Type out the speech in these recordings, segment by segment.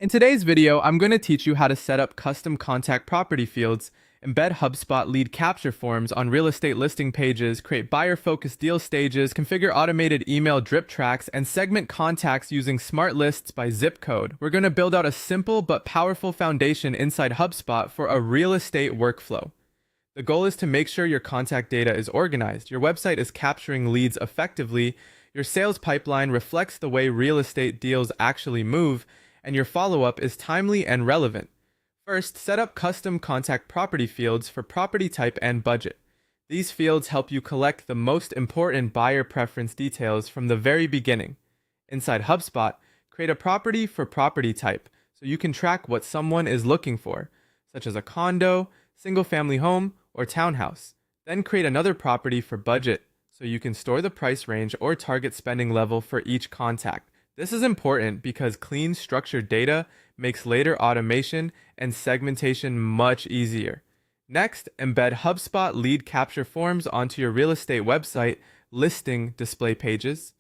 In today's video, I'm going to teach you how to set up custom contact property fields, embed HubSpot lead capture forms on real estate listing pages, create buyer-focused deal stages, configure automated email drip tracks, and segment contacts using smart lists by zip code. We're going to build out a simple but powerful foundation inside HubSpot for a real estate workflow. The goal is to make sure your contact data is organized, your website is capturing leads effectively, your sales pipeline reflects the way real estate deals actually move, and your follow-up is timely and relevant. First, set up custom contact property fields for property type and budget. These fields help you collect the most important buyer preference details from the very beginning. Inside HubSpot, create a property for property type so you can track what someone is looking for, such as a condo, single-family home, or townhouse. Then create another property for budget so you can store the price range or target spending level for each contact. This is important because clean, structured data makes later automation and segmentation much easier. Next, embed HubSpot lead capture forms onto your real estate website listing display pages.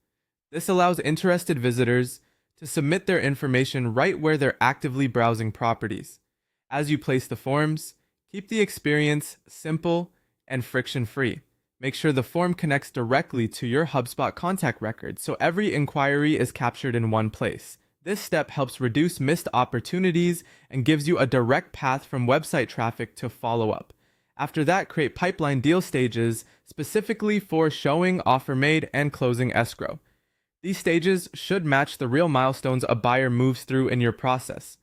This allows interested visitors to submit their information right where they're actively browsing properties. As you place the forms, keep the experience simple and friction-free. Make sure the form connects directly to your HubSpot contact record so every inquiry is captured in one place. This step helps reduce missed opportunities and gives you a direct path from website traffic to follow-up. After that, create pipeline deal stages specifically for showing, offer made, and closing escrow. These stages should match the real milestones a buyer moves through in your process.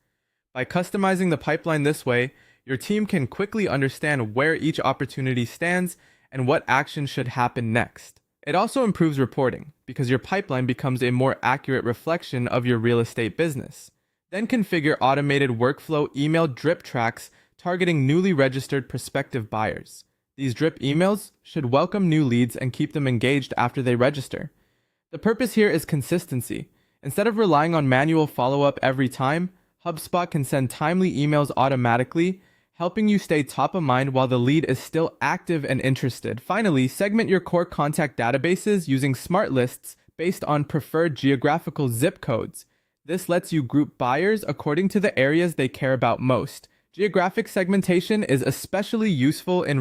By customizing the pipeline this way, your team can quickly understand where each opportunity stands and what action should happen next. It also improves reporting because your pipeline becomes a more accurate reflection of your real estate business. Then configure automated workflow email drip tracks targeting newly registered prospective buyers. These drip emails should welcome new leads and keep them engaged after they register. The purpose here is consistency. Instead of relying on manual follow-up every time, HubSpot can send timely emails automatically, helping you stay top of mind while the lead is still active and interested. Finally, segment your core contact databases using smart lists based on preferred geographical zip codes. This lets you group buyers according to the areas they care about most. Geographic segmentation is especially useful in